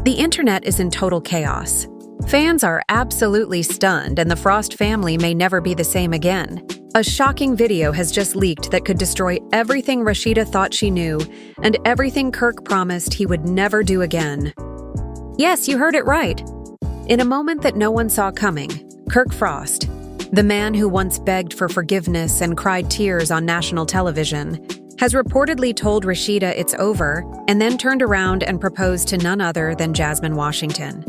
The internet is in total chaos. Fans are absolutely stunned, and the Frost family may never be the same again. A shocking video has just leaked that could destroy everything Rasheeda thought she knew and everything Kirk promised he would never do again. Yes, you heard it right. In a moment that no one saw coming, Kirk Frost, the man who once begged for forgiveness and cried tears on national television, has reportedly told Rasheeda it's over and then turned around and proposed to none other than Jasmine Washington.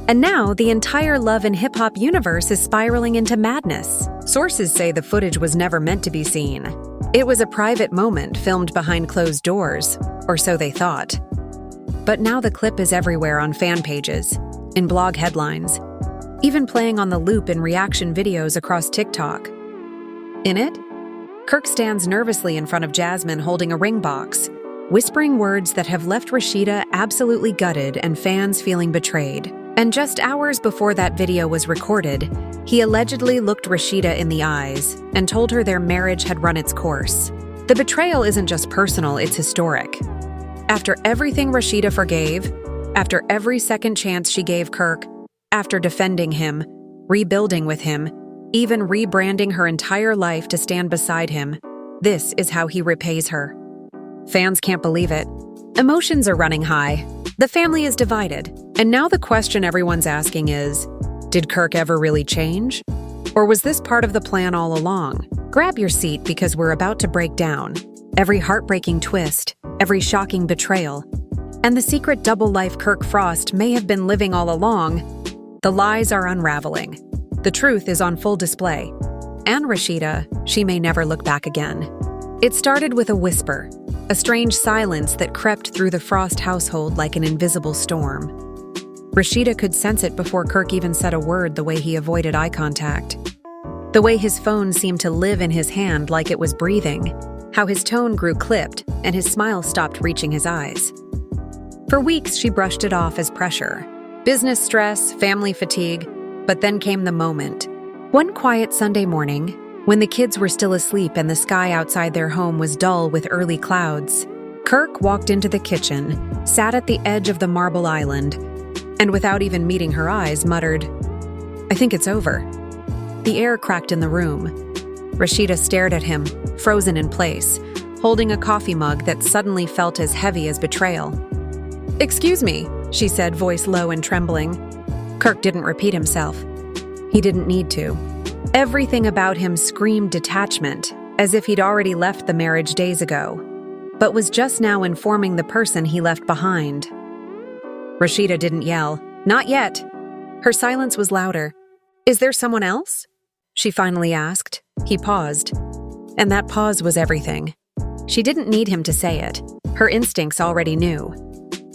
And now, the entire love and hip-hop universe is spiraling into madness. Sources say the footage was never meant to be seen. It was a private moment filmed behind closed doors, or so they thought. But now the clip is everywhere on fan pages, in blog headlines, even playing on the loop in reaction videos across TikTok. In it, Kirk stands nervously in front of Jasmine holding a ring box, whispering words that have left Rasheeda absolutely gutted and fans feeling betrayed. And just hours before that video was recorded, he allegedly looked Rasheeda in the eyes and told her their marriage had run its course. The betrayal isn't just personal, it's historic. After everything Rasheeda forgave, after every second chance she gave Kirk, after defending him, rebuilding with him, even rebranding her entire life to stand beside him, this is how he repays her. Fans can't believe it. Emotions are running high. The family is divided. And now the question everyone's asking is, did Kirk ever really change? Or was this part of the plan all along? Grab your seat because we're about to break down every heartbreaking twist, every shocking betrayal, and the secret double life Kirk Frost may have been living all along. The lies are unraveling. The truth is on full display. And Rasheeda, she may never look back again. It started with a whisper, a strange silence that crept through the Frost household like an invisible storm. Rasheeda could sense it before Kirk even said a word, the way he avoided eye contact. The way his phone seemed to live in his hand like it was breathing. How his tone grew clipped and his smile stopped reaching his eyes. For weeks, she brushed it off as pressure. Business stress, family fatigue. But then came the moment. One quiet Sunday morning, when the kids were still asleep and the sky outside their home was dull with early clouds, Kirk walked into the kitchen, sat at the edge of the marble island, and without even meeting her eyes, muttered, "I think it's over." The air cracked in the room. Rasheeda stared at him, frozen in place, holding a coffee mug that suddenly felt as heavy as betrayal. "Excuse me," she said, voice low and trembling. Kirk didn't repeat himself. He didn't need to. Everything about him screamed detachment, as if he'd already left the marriage days ago, but was just now informing the person he left behind. Rasheeda didn't yell. Not yet. Her silence was louder. "Is there someone else?" she finally asked. He paused. And that pause was everything. She didn't need him to say it. Her instincts already knew.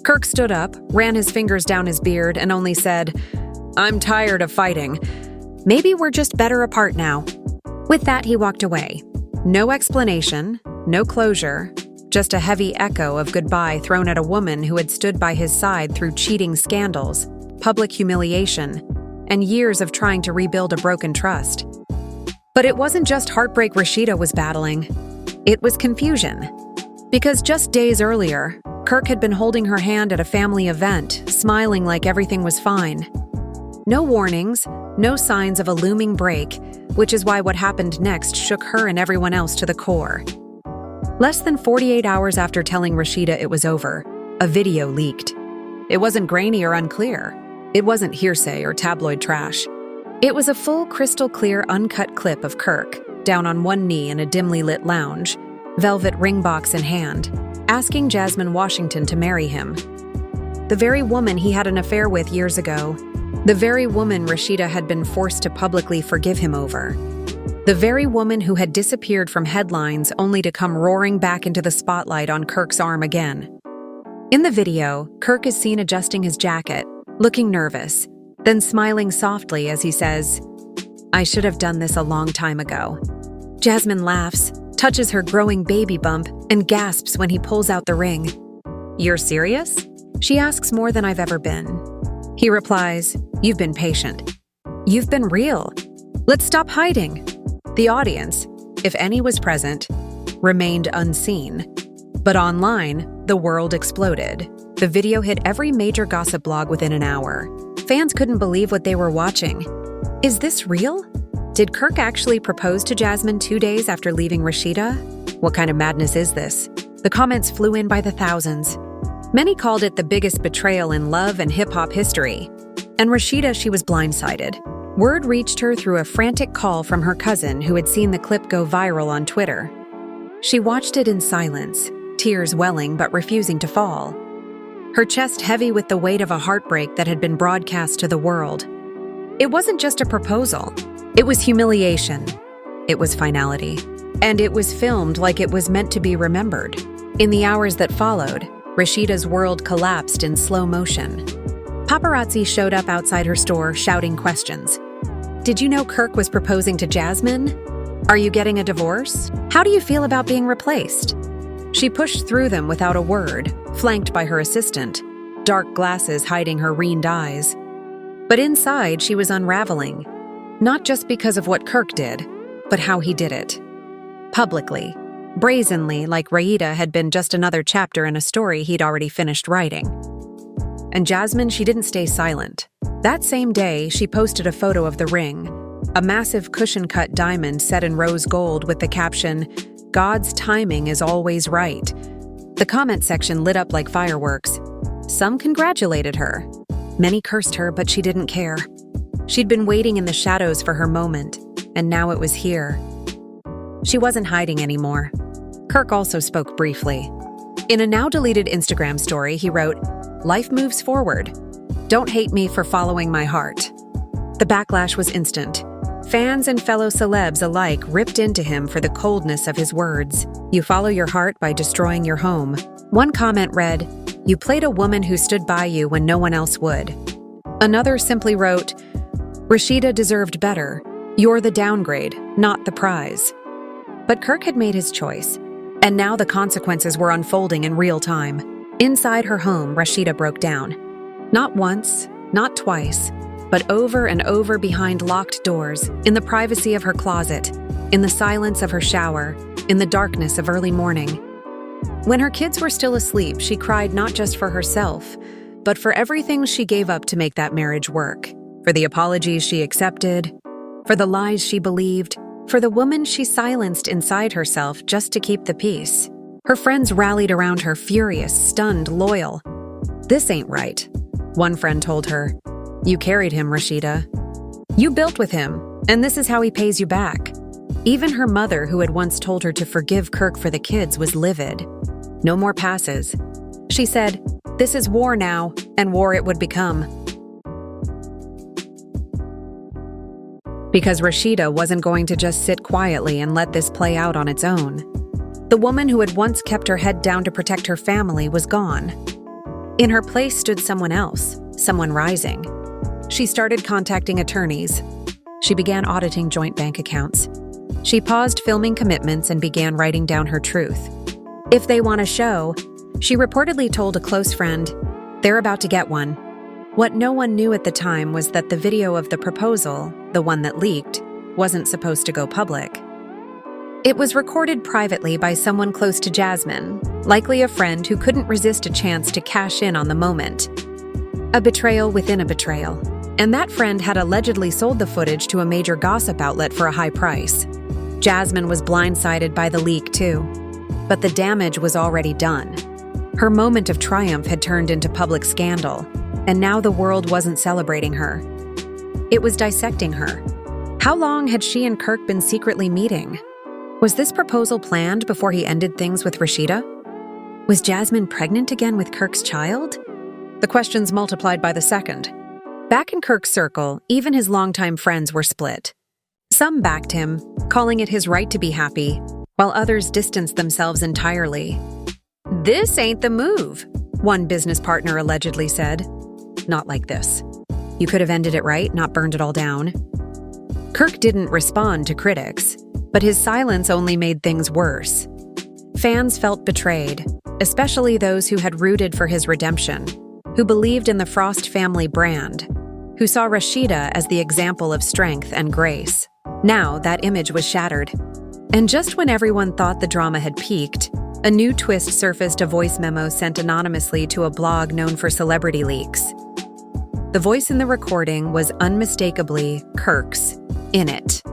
Kirk stood up, ran his fingers down his beard, and only said, "I'm tired of fighting. Maybe we're just better apart now." With that, he walked away. No explanation, no closure, just a heavy echo of goodbye thrown at a woman who had stood by his side through cheating scandals, public humiliation, and years of trying to rebuild a broken trust. But it wasn't just heartbreak Rasheeda was battling. It was confusion. Because just days earlier, Kirk had been holding her hand at a family event, smiling like everything was fine. No warnings, no signs of a looming break, which is why what happened next shook her and everyone else to the core. Less than 48 hours after telling Rasheeda it was over, a video leaked. It wasn't grainy or unclear. It wasn't hearsay or tabloid trash. It was a full, crystal-clear, uncut clip of Kirk, down on one knee in a dimly lit lounge, velvet ring box in hand, asking Jasmine Washington to marry him. The very woman he had an affair with years ago. The very woman Rasheeda had been forced to publicly forgive him over. The very woman who had disappeared from headlines only to come roaring back into the spotlight on Kirk's arm again. In the video, Kirk is seen adjusting his jacket, looking nervous, then smiling softly as he says, "I should have done this a long time ago." Jasmine laughs, touches her growing baby bump, and gasps when he pulls out the ring. "You're serious?" She asks more than I've ever been. He replies, "You've been patient. You've been real. Let's stop hiding." The audience, if any was present, remained unseen. But online, the world exploded. The video hit every major gossip blog within an hour. Fans couldn't believe what they were watching. Is this real? Did Kirk actually propose to Jasmine 2 days after leaving Rasheeda? What kind of madness is this? The comments flew in by the thousands. Many called it the biggest betrayal in love and hip-hop history. And Rasheeda, she was blindsided. Word reached her through a frantic call from her cousin who had seen the clip go viral on Twitter. She watched it in silence, tears welling but refusing to fall. Her chest heavy with the weight of a heartbreak that had been broadcast to the world. It wasn't just a proposal. It was humiliation. It was finality. And it was filmed like it was meant to be remembered. In the hours that followed, Rasheeda's world collapsed in slow motion. Paparazzi showed up outside her store shouting questions. Did you know Kirk was proposing to Jasmine? Are you getting a divorce? How do you feel about being replaced? She pushed through them without a word, flanked by her assistant, dark glasses hiding her ringed eyes. But inside, she was unraveling, not just because of what Kirk did, but how he did it. Publicly, brazenly, like Rasheeda had been just another chapter in a story he'd already finished writing. And Jasmine, she didn't stay silent. That same day, she posted a photo of the ring, a massive cushion-cut diamond set in rose gold with the caption, "God's timing is always right." The comment section lit up like fireworks. Some congratulated her. Many cursed her, but she didn't care. She'd been waiting in the shadows for her moment, and now it was here. She wasn't hiding anymore. Kirk also spoke briefly. In a now-deleted Instagram story, he wrote, "Life moves forward. Don't hate me for following my heart." The backlash was instant. Fans and fellow celebs alike ripped into him for the coldness of his words. "You follow your heart by destroying your home." One comment read, "You played a woman who stood by you when no one else would." Another simply wrote, "Rasheeda deserved better. You're the downgrade, not the prize." But Kirk had made his choice, and now the consequences were unfolding in real time. Inside her home, Rasheeda broke down. Not once, not twice, but over and over behind locked doors, in the privacy of her closet, in the silence of her shower, in the darkness of early morning. When her kids were still asleep, she cried not just for herself, but for everything she gave up to make that marriage work, for the apologies she accepted, for the lies she believed, for the woman she silenced inside herself just to keep the peace. Her friends rallied around her, furious, stunned, loyal. "This ain't right," one friend told her. "You carried him, Rasheeda. You built with him, and this is how he pays you back." Even her mother, who had once told her to forgive Kirk for the kids, was livid. No more passes. She said, "This is war now, and war it would become." Because Rasheeda wasn't going to just sit quietly and let this play out on its own. The woman who had once kept her head down to protect her family was gone. In her place stood someone else, someone rising. She started contacting attorneys. She began auditing joint bank accounts. She paused filming commitments and began writing down her truth. "If they want a show," she reportedly told a close friend, "they're about to get one." What no one knew at the time was that the video of the proposal, the one that leaked, wasn't supposed to go public. It was recorded privately by someone close to Jasmine, likely a friend who couldn't resist a chance to cash in on the moment. A betrayal within a betrayal. And that friend had allegedly sold the footage to a major gossip outlet for a high price. Jasmine was blindsided by the leak too. But the damage was already done. Her moment of triumph had turned into public scandal, and now the world wasn't celebrating her. It was dissecting her. How long had she and Kirk been secretly meeting? Was this proposal planned before he ended things with Rasheeda? Was Jasmine pregnant again with Kirk's child? The questions multiplied by the second. Back in Kirk's circle, even his longtime friends were split. Some backed him, calling it his right to be happy, while others distanced themselves entirely. "This ain't the move," one business partner allegedly said. "Not like this. You could have ended it right, not burned it all down." Kirk didn't respond to critics, but his silence only made things worse. Fans felt betrayed, especially those who had rooted for his redemption, who believed in the Frost family brand, who saw Rasheeda as the example of strength and grace. Now that image was shattered. And just when everyone thought the drama had peaked, A new twist surfaced, a voice memo sent anonymously to a blog known for celebrity leaks. The voice in the recording was unmistakably Kirk's in it.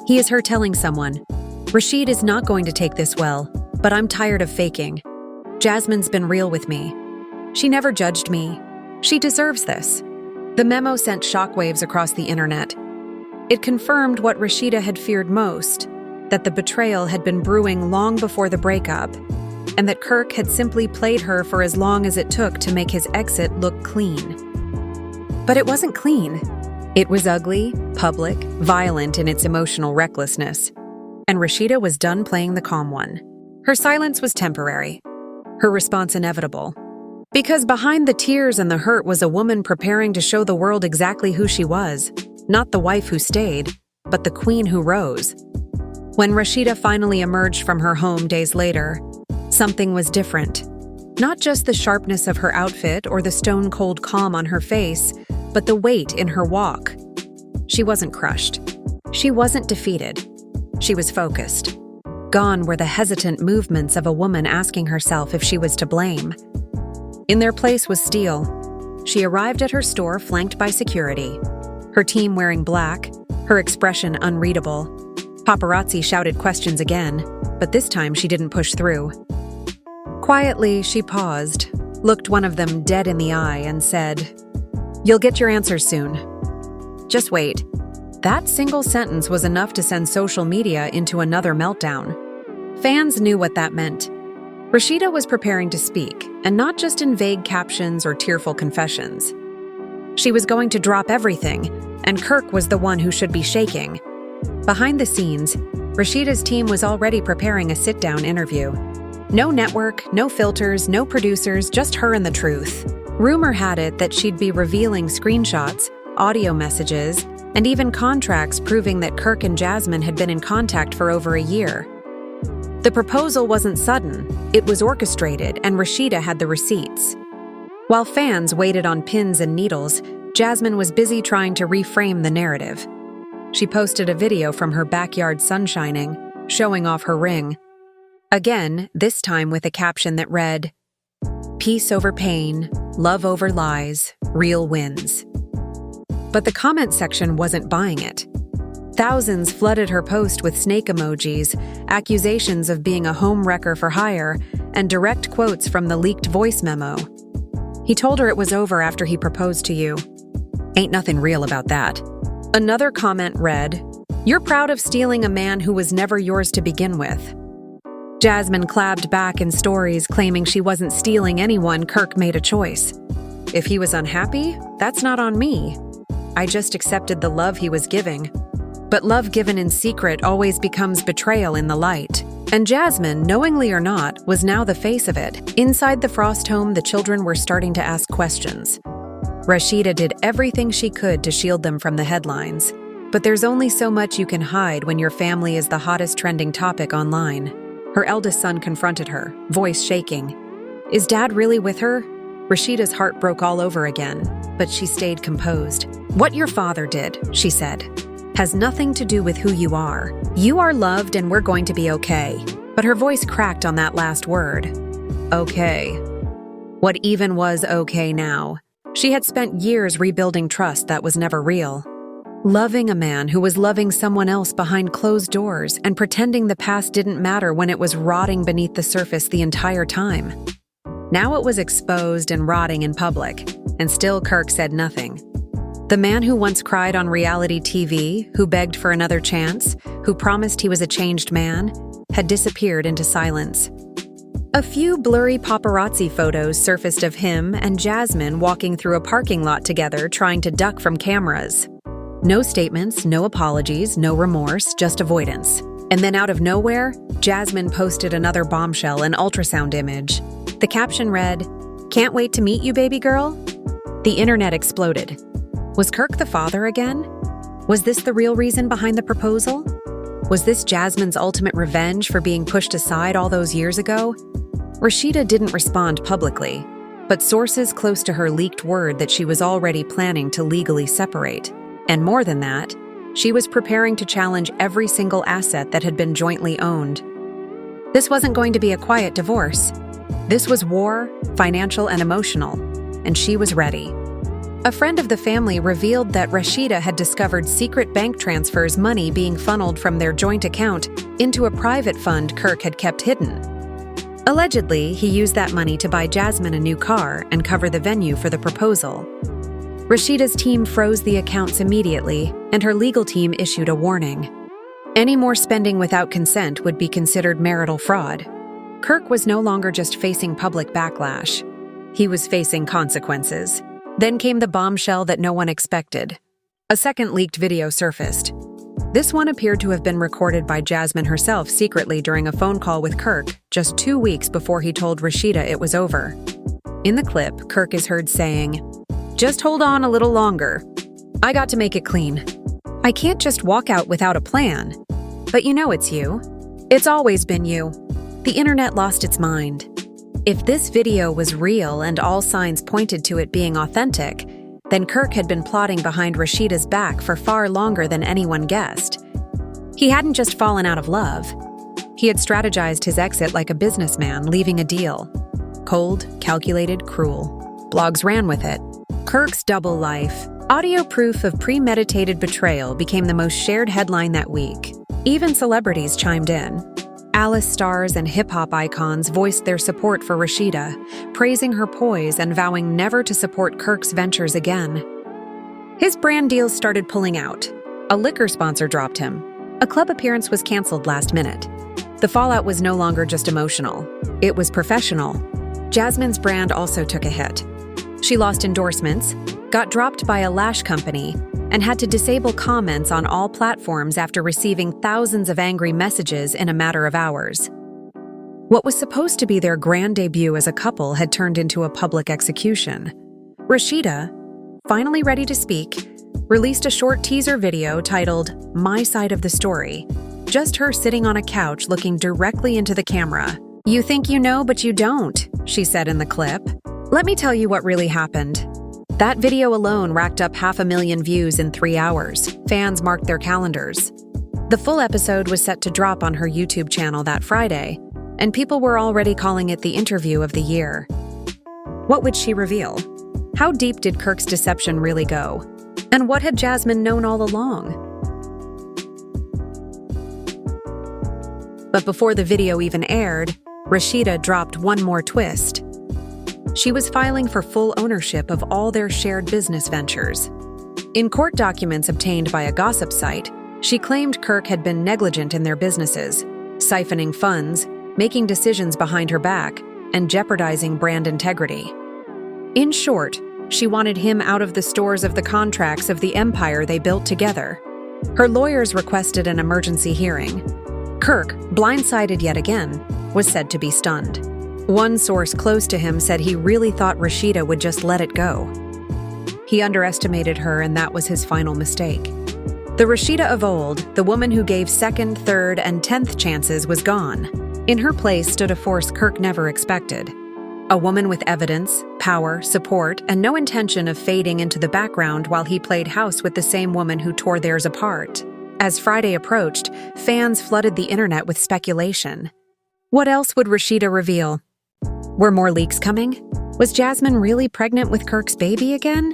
He is her telling someone, "Rasheed is not going to take this well, but I'm tired of faking. Jasmine's been real with me. She never judged me. She deserves this." The memo sent shockwaves across the internet. It confirmed what Rasheeda had feared most, that the betrayal had been brewing long before the breakup, and that Kirk had simply played her for as long as it took to make his exit look clean. But it wasn't clean. It was ugly, public, violent in its emotional recklessness. And Rasheeda was done playing the calm one. Her silence was temporary, her response inevitable. Because behind the tears and the hurt was a woman preparing to show the world exactly who she was, not the wife who stayed, but the queen who rose. When Rasheeda finally emerged from her home days later, something was different. Not just the sharpness of her outfit or the stone-cold calm on her face, but the weight in her walk. She wasn't crushed. She wasn't defeated. She was focused. Gone were the hesitant movements of a woman asking herself if she was to blame. In their place was steel. She arrived at her store flanked by security, her team wearing black, her expression unreadable. Paparazzi shouted questions again, but this time she didn't push through. Quietly, she paused, looked one of them dead in the eye, and said, "You'll get your answers soon. Just wait." That single sentence was enough to send social media into another meltdown. Fans knew what that meant. Rasheeda was preparing to speak, and not just in vague captions or tearful confessions. She was going to drop everything, and Kirk was the one who should be shaking. Behind the scenes, Rasheeda's team was already preparing a sit-down interview. No network, no filters, no producers, just her and the truth. Rumor had it that she'd be revealing screenshots, audio messages, and even contracts proving that Kirk and Jasmine had been in contact for over a year. The proposal wasn't sudden, it was orchestrated, and Rasheeda had the receipts. While fans waited on pins and needles, Jasmine was busy trying to reframe the narrative. She posted a video from her backyard sunshining, showing off her ring. Again, this time with a caption that read, "Peace over pain, love over lies, real wins." But the comment section wasn't buying it. Thousands flooded her post with snake emojis, accusations of being a home wrecker for hire, and direct quotes from the leaked voice memo. "He told her it was over after he proposed to you. Ain't nothing real about that." Another comment read, "You're proud of stealing a man who was never yours to begin with." Jasmine clapped back in stories claiming she wasn't stealing anyone. Kirk made a choice. If he was unhappy, that's not on me. I just accepted the love he was giving. But love given in secret always becomes betrayal in the light. And Jasmine, knowingly or not, was now the face of it. Inside the Frost home, the children were starting to ask questions. Rasheeda did everything she could to shield them from the headlines. But there's only so much you can hide when your family is the hottest trending topic online. Her eldest son confronted her, voice shaking. "Is Dad really with her?" Rasheeda's heart broke all over again, but she stayed composed. "What your father did," she said, "has nothing to do with who you are. You are loved and we're going to be okay." But her voice cracked on that last word. Okay. What even was okay now? She had spent years rebuilding trust that was never real. Loving a man who was loving someone else behind closed doors and pretending the past didn't matter when it was rotting beneath the surface the entire time. Now it was exposed and rotting in public, and still Kirk said nothing. The man who once cried on reality TV, who begged for another chance, who promised he was a changed man, had disappeared into silence. A few blurry paparazzi photos surfaced of him and Jasmine walking through a parking lot together trying to duck from cameras. No statements, no apologies, no remorse, just avoidance. And then out of nowhere, Jasmine posted another bombshell, an ultrasound image. The caption read, "Can't wait to meet you, baby girl." The internet exploded. Was Kirk the father again? Was this the real reason behind the proposal? Was this Jasmine's ultimate revenge for being pushed aside all those years ago? Rasheeda didn't respond publicly, but sources close to her leaked word that she was already planning to legally separate. And more than that, she was preparing to challenge every single asset that had been jointly owned. This wasn't going to be a quiet divorce. This was war, financial and emotional, and she was ready. A friend of the family revealed that Rasheeda had discovered secret bank transfers, money being funneled from their joint account into a private fund Kirk had kept hidden. Allegedly, he used that money to buy Jasmine a new car and cover the venue for the proposal. Rasheeda's team froze the accounts immediately, and her legal team issued a warning. Any more spending without consent would be considered marital fraud. Kirk was no longer just facing public backlash. He was facing consequences. Then came the bombshell that no one expected. A second leaked video surfaced. This one appeared to have been recorded by Jasmine herself secretly during a phone call with Kirk just 2 weeks before he told Rasheeda it was over. In the clip, Kirk is heard saying, "Just hold on a little longer. I got to make it clean. I can't just walk out without a plan. But you know it's you. It's always been you." The internet lost its mind. If this video was real and all signs pointed to it being authentic, then Kirk had been plotting behind Rasheeda's back for far longer than anyone guessed. He hadn't just fallen out of love. He had strategized his exit like a businessman leaving a deal. Cold, calculated, cruel. Blogs ran with it. Kirk's double life. Audio proof of premeditated betrayal became the most shared headline that week. Even celebrities chimed in. Alice stars and hip-hop icons voiced their support for Rasheeda, praising her poise and vowing never to support Kirk's ventures again. His brand deals started pulling out. A liquor sponsor dropped him. A club appearance was canceled last minute. The fallout was no longer just emotional. It was professional. Jasmine's brand also took a hit. She lost endorsements, got dropped by a lash company, and had to disable comments on all platforms after receiving thousands of angry messages in a matter of hours. What was supposed to be their grand debut as a couple had turned into a public execution. Rasheeda, finally ready to speak, released a short teaser video titled "My Side of the Story," just her sitting on a couch looking directly into the camera. "You think you know, but you don't," she said in the clip. "Let me tell you what really happened." That video alone racked up 500,000 views in 3 hours. Fans marked their calendars. The full episode was set to drop on her YouTube channel that Friday, and people were already calling it the interview of the year. What would she reveal? How deep did Kirk's deception really go? And what had Jasmine known all along? But before the video even aired, Rasheeda dropped one more twist. She was filing for full ownership of all their shared business ventures. In court documents obtained by a gossip site, she claimed Kirk had been negligent in their businesses, siphoning funds, making decisions behind her back, and jeopardizing brand integrity. In short, she wanted him out of the stores of the contracts of the empire they built together. Her lawyers requested an emergency hearing. Kirk, blindsided yet again, was said to be stunned. One source close to him said he really thought Rasheeda would just let it go. He underestimated her, and that was his final mistake. The Rasheeda of old, the woman who gave second, third, and 10th chances, was gone. In her place stood a force Kirk never expected. A woman with evidence, power, support, and no intention of fading into the background while he played house with the same woman who tore theirs apart. As Friday approached, fans flooded the internet with speculation. What else would Rasheeda reveal? Were more leaks coming? Was Jasmine really pregnant with Kirk's baby again?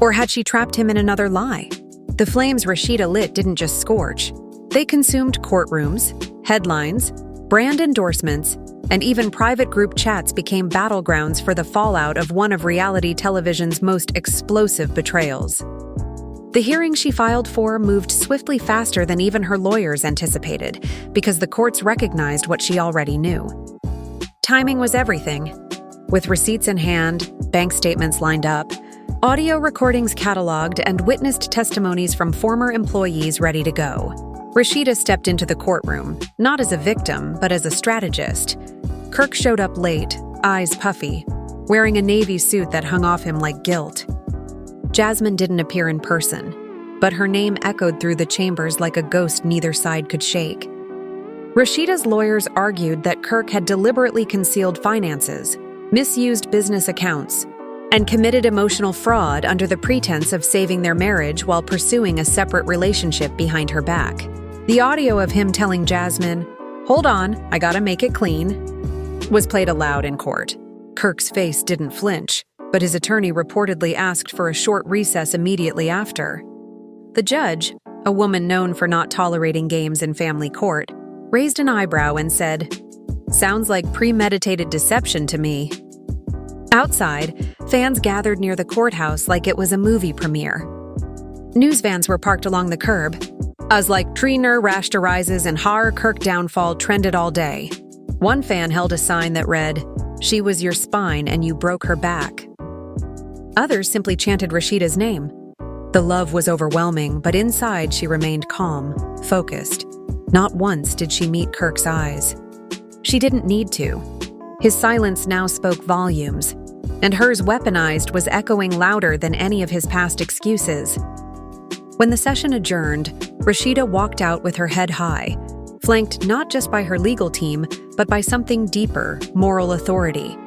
Or had she trapped him in another lie? The flames Rasheeda lit didn't just scorch. They consumed courtrooms, headlines, brand endorsements, and even private group chats became battlegrounds for the fallout of one of reality television's most explosive betrayals. The hearing she filed for moved swiftly faster than even her lawyers anticipated, because the courts recognized what she already knew. Timing was everything. With receipts in hand, bank statements lined up, audio recordings cataloged, and witnessed testimonies from former employees ready to go, Rasheeda stepped into the courtroom, not as a victim, but as a strategist. Kirk showed up late, eyes puffy, wearing a navy suit that hung off him like guilt. Jasmine didn't appear in person, but her name echoed through the chambers like a ghost neither side could shake. Rasheeda's lawyers argued that Kirk had deliberately concealed finances, misused business accounts, and committed emotional fraud under the pretense of saving their marriage while pursuing a separate relationship behind her back. The audio of him telling Jasmine, "Hold on, I gotta make it clean," was played aloud in court. Kirk's face didn't flinch, but his attorney reportedly asked for a short recess immediately after. The judge, a woman known for not tolerating games in family court, raised an eyebrow and said, "Sounds like premeditated deception to me." Outside, fans gathered near the courthouse like it was a movie premiere. News vans were parked along the curb, as like Triner Rasheeda rises and Har Kirk downfall trended all day. One fan held a sign that read, "She was your spine and you broke her back." Others simply chanted Rasheeda's name. The love was overwhelming, but inside she remained calm, focused. Not once did she meet Kirk's eyes. She didn't need to. His silence now spoke volumes, and hers weaponized was echoing louder than any of his past excuses. When the session adjourned, Rasheeda walked out with her head high, flanked not just by her legal team, but by something deeper, moral authority.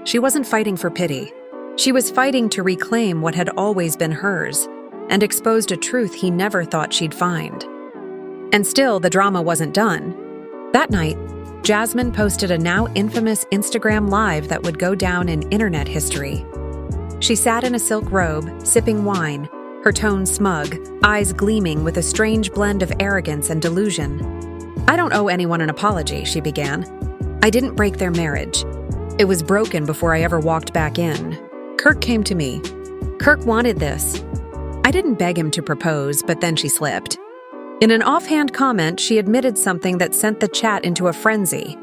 She wasn't fighting for pity. She was fighting to reclaim what had always been hers, and exposed a truth he never thought she'd find. And still, the drama wasn't done. That night, Jasmine posted a now infamous Instagram Live that would go down in internet history. She sat in a silk robe, sipping wine, her tone smug, eyes gleaming with a strange blend of arrogance and delusion. "I don't owe anyone an apology," she began. "I didn't break their marriage. It was broken before I ever walked back in. Kirk came to me. Kirk wanted this. I didn't beg him to propose," but then she slipped. In an offhand comment, she admitted something that sent the chat into a frenzy.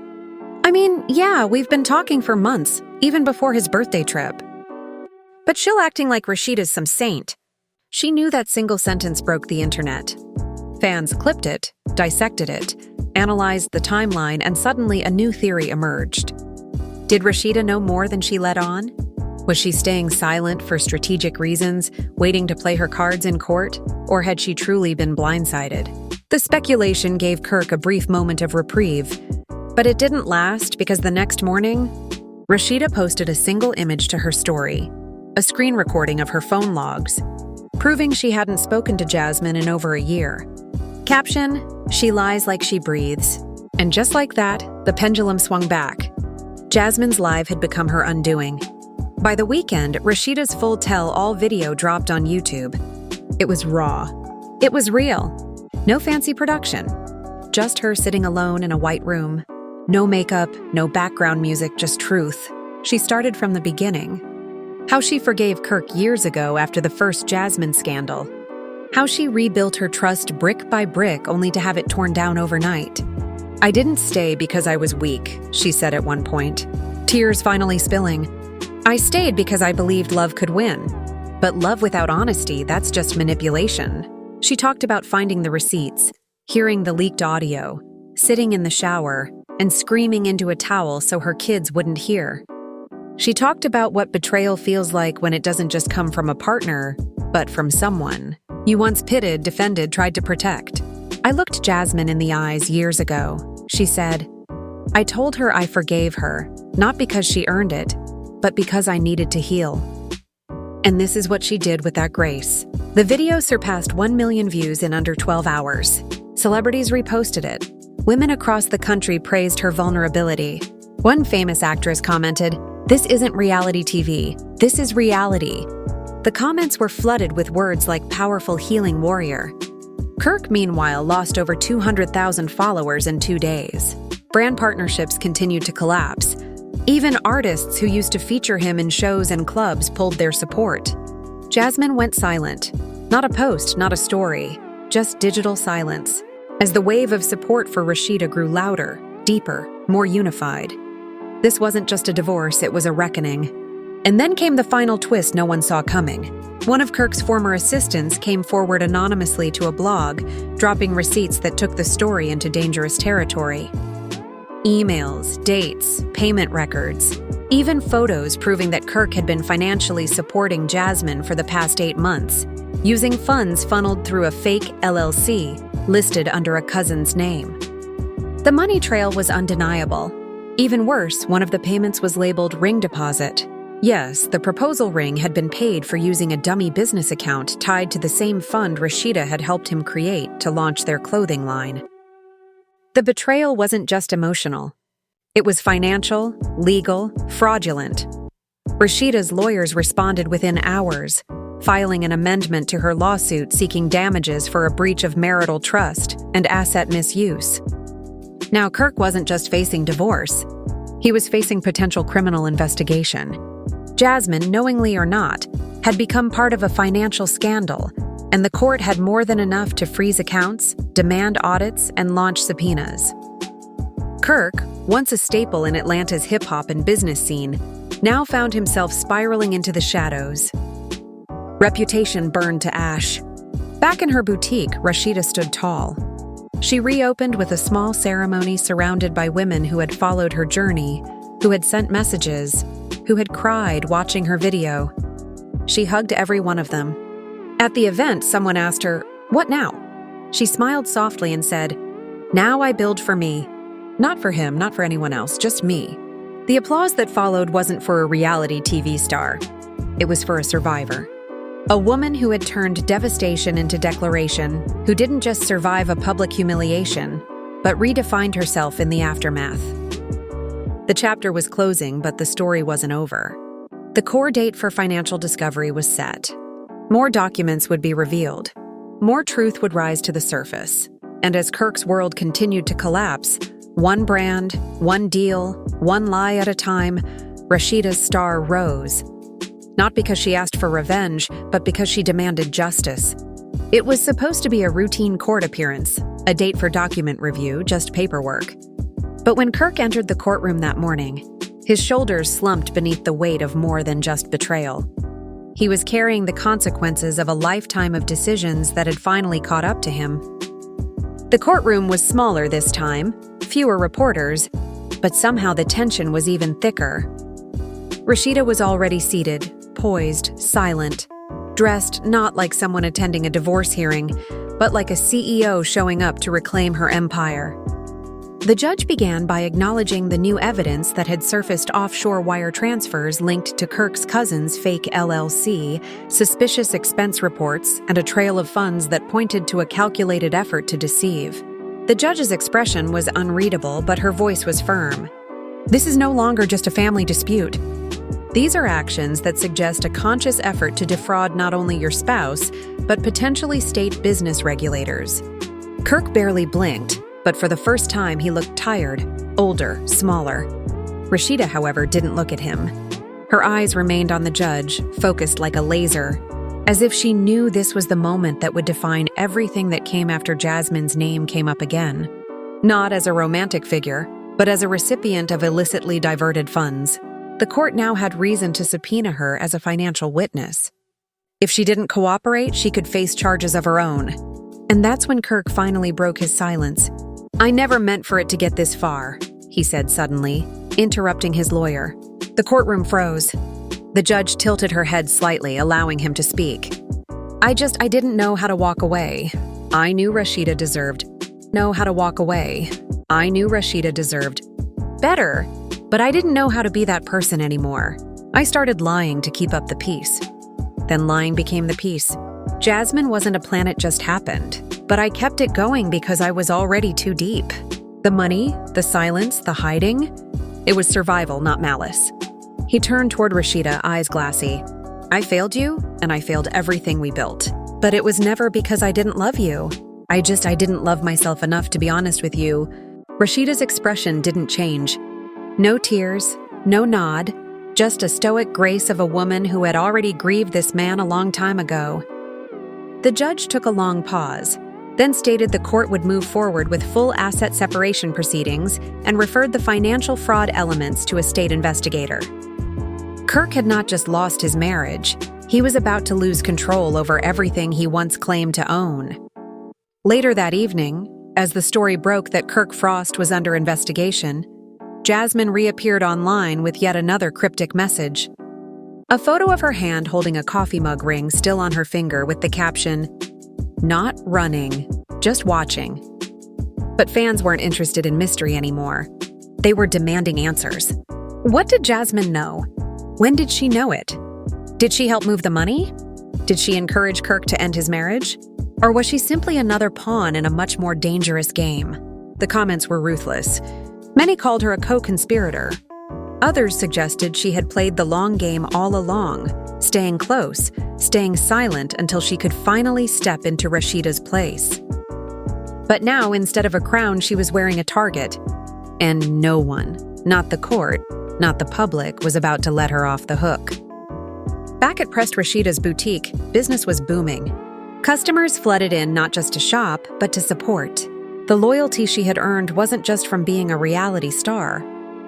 "I mean, yeah, we've been talking for months, even before his birthday trip." But she'll acting like Rasheeda's some saint. She knew that single sentence broke the internet. Fans clipped it, dissected it, analyzed the timeline, and suddenly a new theory emerged. Did Rasheeda know more than she let on? Was she staying silent for strategic reasons, waiting to play her cards in court, or had she truly been blindsided? The speculation gave Kirk a brief moment of reprieve, but it didn't last because the next morning, Rasheeda posted a single image to her story, a screen recording of her phone logs, proving she hadn't spoken to Jasmine in over a year. Caption, "She lies like she breathes." And just like that, the pendulum swung back. Jasmine's live had become her undoing. By the weekend, Rasheeda's full tell-all video dropped on YouTube. It was raw. It was real. No fancy production. Just her sitting alone in a white room. No makeup, no background music, just truth. She started from the beginning. How she forgave Kirk years ago after the first Jasmine scandal. How she rebuilt her trust brick by brick only to have it torn down overnight. "I didn't stay because I was weak," she said at one point, tears finally spilling. "I stayed because I believed love could win. But love without honesty, that's just manipulation." She talked about finding the receipts, hearing the leaked audio, sitting in the shower, and screaming into a towel so her kids wouldn't hear. She talked about what betrayal feels like when it doesn't just come from a partner, but from someone you once pitted, defended, tried to protect. "I looked Jasmine in the eyes years ago," she said. "I told her I forgave her, not because she earned it, but because I needed to heal." And this is what she did with that grace. The video surpassed 1 million views in under 12 hours. Celebrities reposted it. Women across the country praised her vulnerability. One famous actress commented, "This isn't reality TV. This is reality." The comments were flooded with words like powerful healing warrior. Kirk, meanwhile, lost over 200,000 followers in 2 days. Brand partnerships continued to collapse. Even artists who used to feature him in shows and clubs pulled their support. Jasmine went silent. Not a post, not a story, just digital silence. As the wave of support for Rasheeda grew louder, deeper, more unified. This wasn't just a divorce, it was a reckoning. And then came the final twist no one saw coming. One of Kirk's former assistants came forward anonymously to a blog, dropping receipts that took the story into dangerous territory. Emails, dates, payment records, even photos proving that Kirk had been financially supporting Jasmine for the past 8 months, using funds funneled through a fake LLC listed under a cousin's name. The money trail was undeniable. Even worse, one of the payments was labeled ring deposit. Yes, the proposal ring had been paid for using a dummy business account tied to the same fund Rasheeda had helped him create to launch their clothing line. The betrayal wasn't just emotional. It was financial, legal, fraudulent. Rasheeda's lawyers responded within hours, filing an amendment to her lawsuit seeking damages for a breach of marital trust and asset misuse. Now, Kirk wasn't just facing divorce. He was facing potential criminal investigation. Jasmine, knowingly or not, had become part of a financial scandal, and the court had more than enough to freeze accounts, demand audits, and launch subpoenas. Kirk, once a staple in Atlanta's hip-hop and business scene, now found himself spiraling into the shadows. Reputation burned to ash. Back in her boutique, Rasheeda stood tall. She reopened with a small ceremony surrounded by women who had followed her journey, who had sent messages, who had cried watching her video. She hugged every one of them. At the event, someone asked her, "What now?" She smiled softly and said, "Now I build for me. Not for him, not for anyone else, just me." The applause that followed wasn't for a reality TV star. It was for a survivor. A woman who had turned devastation into declaration, who didn't just survive a public humiliation, but redefined herself in the aftermath. The chapter was closing, but the story wasn't over. The core date for financial discovery was set. More documents would be revealed. More truth would rise to the surface. And as Kirk's world continued to collapse, one brand, one deal, one lie at a time, Rasheeda's star rose. Not because she asked for revenge, but because she demanded justice. It was supposed to be a routine court appearance, a date for document review, just paperwork. But when Kirk entered the courtroom that morning, his shoulders slumped beneath the weight of more than just betrayal. He was carrying the consequences of a lifetime of decisions that had finally caught up to him. The courtroom was smaller this time, fewer reporters, but somehow the tension was even thicker. Rasheeda was already seated, poised, silent, dressed not like someone attending a divorce hearing, but like a CEO showing up to reclaim her empire. The judge began by acknowledging the new evidence that had surfaced: offshore wire transfers linked to Kirk's cousin's fake LLC, suspicious expense reports, and a trail of funds that pointed to a calculated effort to deceive. The judge's expression was unreadable, but her voice was firm. This is no longer just a family dispute. These are actions that suggest a conscious effort to defraud not only your spouse, but potentially state business regulators. Kirk barely blinked, but for the first time he looked tired, older, smaller. Rasheeda, however, didn't look at him. Her eyes remained on the judge, focused like a laser, as if she knew this was the moment that would define everything that came after Jasmine's name came up again. Not as a romantic figure, but as a recipient of illicitly diverted funds. The court now had reason to subpoena her as a financial witness. If she didn't cooperate, she could face charges of her own. And that's when Kirk finally broke his silence. "I never meant for it to get this far," he said suddenly, interrupting his lawyer. The courtroom froze. The judge tilted her head slightly, allowing him to speak. I didn't know how to walk away. I knew Rasheeda deserved better, but I didn't know how to be that person anymore. I started lying to keep up the peace. Then lying became the peace. Jasmine wasn't a plan, it just happened. But I kept it going because I was already too deep. The money, the silence, the hiding. It was survival, not malice. He turned toward Rasheeda, eyes glassy. I failed you, and I failed everything we built. But it was never because I didn't love you. I didn't love myself enough to be honest with you. Rasheeda's expression didn't change. No tears, no nod, just a stoic grace of a woman who had already grieved this man a long time ago. The judge took a long pause, then stated the court would move forward with full asset separation proceedings and referred the financial fraud elements to a state investigator. Kirk had not just lost his marriage, he was about to lose control over everything he once claimed to own. Later that evening, as the story broke that Kirk Frost was under investigation, Jasmine reappeared online with yet another cryptic message. A photo of her hand holding a coffee mug ring still on her finger with the caption, "Not running, just watching." But fans weren't interested in mystery anymore. They were demanding answers. What did Jasmine know? When did she know it? Did she help move the money? Did she encourage Kirk to end his marriage? Or was she simply another pawn in a much more dangerous game? The comments were ruthless. Many called her a co-conspirator. Others suggested she had played the long game all along, staying close, staying silent until she could finally step into Rasheeda's place. But now, instead of a crown, she was wearing a target. And no one, not the court, not the public, was about to let her off the hook. Back at Pressed Rasheeda's boutique, business was booming. Customers flooded in not just to shop, but to support. The loyalty she had earned wasn't just from being a reality star.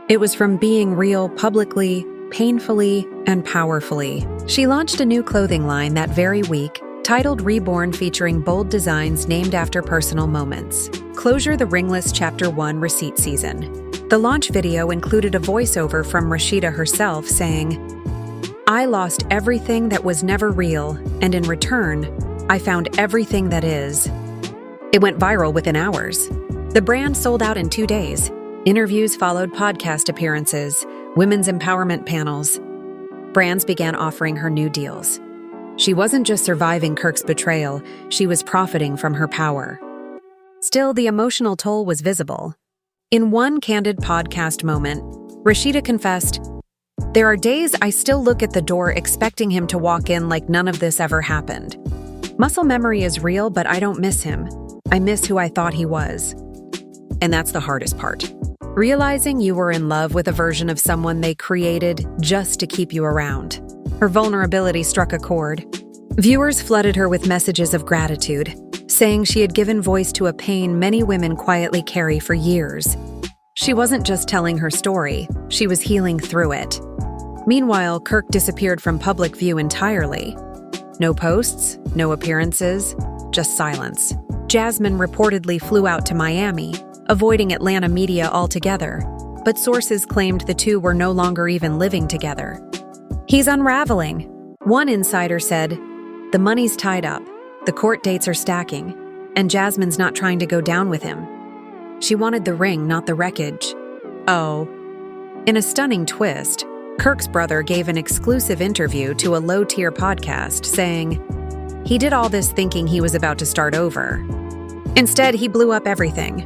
It was from being real publicly, painfully, and powerfully. She launched a new clothing line that very week, titled Reborn, featuring bold designs named after personal moments. Closure: The Ringless Chapter 1 Receipt Season. The launch video included a voiceover from Rasheeda herself saying, "I lost everything that was never real, and in return, I found everything that is." It went viral within hours. The brand sold out in 2 days. Interviews followed, podcast appearances, women's empowerment panels. Brands began offering her new deals. She wasn't just surviving Kirk's betrayal, she was profiting from her power. Still, the emotional toll was visible. In one candid podcast moment, Rasheeda confessed, "There are days I still look at the door expecting him to walk in like none of this ever happened. Muscle memory is real, but I don't miss him. I miss who I thought he was." And that's the hardest part. Realizing you were in love with a version of someone they created just to keep you around. Her vulnerability struck a chord. Viewers flooded her with messages of gratitude, saying she had given voice to a pain many women quietly carry for years. She wasn't just telling her story, she was healing through it. Meanwhile, Kirk disappeared from public view entirely. No posts, no appearances, just silence. Jasmine reportedly flew out to Miami, avoiding Atlanta media altogether, but sources claimed the two were no longer even living together. "He's unraveling," one insider said. "The money's tied up, the court dates are stacking, and Jasmine's not trying to go down with him. She wanted the ring, not the wreckage." Oh. In a stunning twist, Kirk's brother gave an exclusive interview to a low-tier podcast saying, he did all this thinking he was about to start over. Instead, he blew up everything.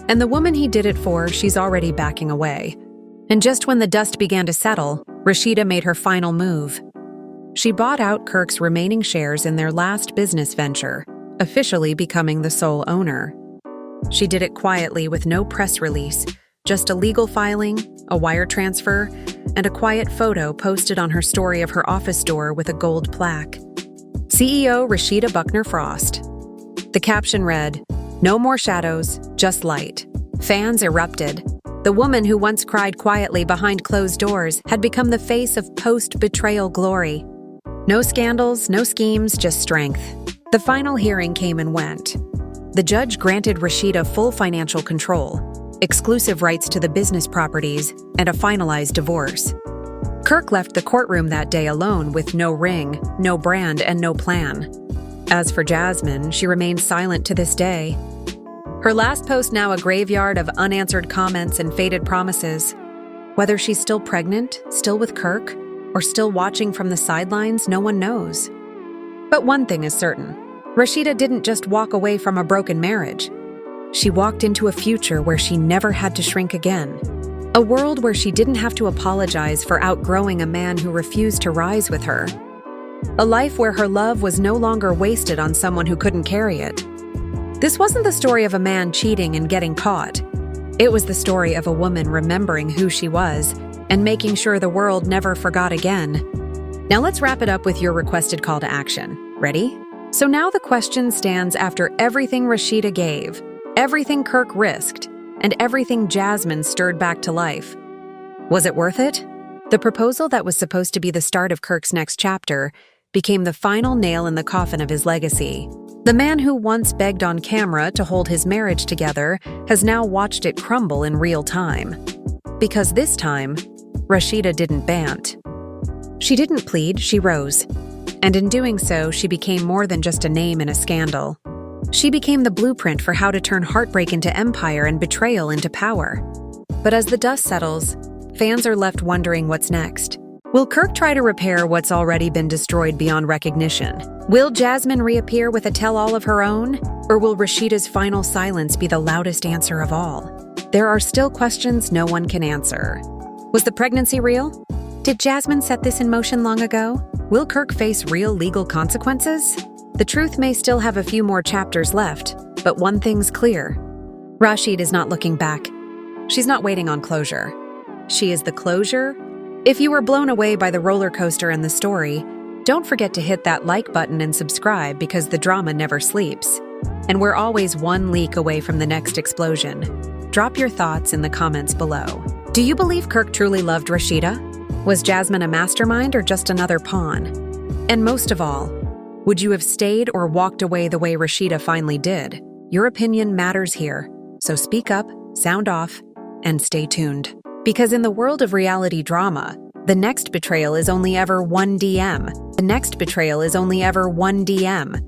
And the woman he did it for, she's already backing away. And just when the dust began to settle, Rasheeda made her final move. She bought out Kirk's remaining shares in their last business venture, officially becoming the sole owner. She did it quietly with no press release, just a legal filing, a wire transfer, and a quiet photo posted on her story of her office door with a gold plaque. CEO Rasheeda Buckner Frost. The caption read, "No more shadows, just light." Fans erupted. The woman who once cried quietly behind closed doors had become the face of post-betrayal glory. No scandals, no schemes, just strength. The final hearing came and went. The judge granted Rasheeda full financial control, exclusive rights to the business properties, and a finalized divorce. Kirk left the courtroom that day alone with no ring, no brand, and no plan. As for Jasmine, she remained silent to this day. Her last post now a graveyard of unanswered comments and faded promises. Whether she's still pregnant, still with Kirk, or still watching from the sidelines, no one knows. But one thing is certain. Rasheeda didn't just walk away from a broken marriage. She walked into a future where she never had to shrink again. A world where she didn't have to apologize for outgrowing a man who refused to rise with her. A life where her love was no longer wasted on someone who couldn't carry it. This wasn't the story of a man cheating and getting caught. It was the story of a woman remembering who she was and making sure the world never forgot again. Now let's wrap it up with your requested call to action. Ready? So now the question stands after everything Rasheeda gave, everything Kirk risked, and everything Jasmine stirred back to life. Was it worth it? The proposal that was supposed to be the start of Kirk's next chapter became the final nail in the coffin of his legacy. The man who once begged on camera to hold his marriage together has now watched it crumble in real time. Because this time, Rasheeda didn't bant. She didn't plead, she rose. And in doing so, she became more than just a name in a scandal. She became the blueprint for how to turn heartbreak into empire and betrayal into power. But as the dust settles, fans are left wondering what's next. Will Kirk try to repair what's already been destroyed beyond recognition? Will Jasmine reappear with a tell-all of her own? Or will Rasheeda's final silence be the loudest answer of all? There are still questions no one can answer. Was the pregnancy real? Did Jasmine set this in motion long ago? Will Kirk face real legal consequences? The truth may still have a few more chapters left, but one thing's clear. Rasheeda is not looking back. She's not waiting on closure. She is the closure. If you were blown away by the roller coaster and the story, don't forget to hit that like button and subscribe because the drama never sleeps. And we're always one leak away from the next explosion. Drop your thoughts in the comments below. Do you believe Kirk truly loved Rasheeda? Was Jasmine a mastermind or just another pawn? And most of all, would you have stayed or walked away the way Rasheeda finally did? Your opinion matters here, so speak up, sound off, and stay tuned. Because in the world of reality drama, the next betrayal is only ever one DM. The next betrayal is only ever one DM.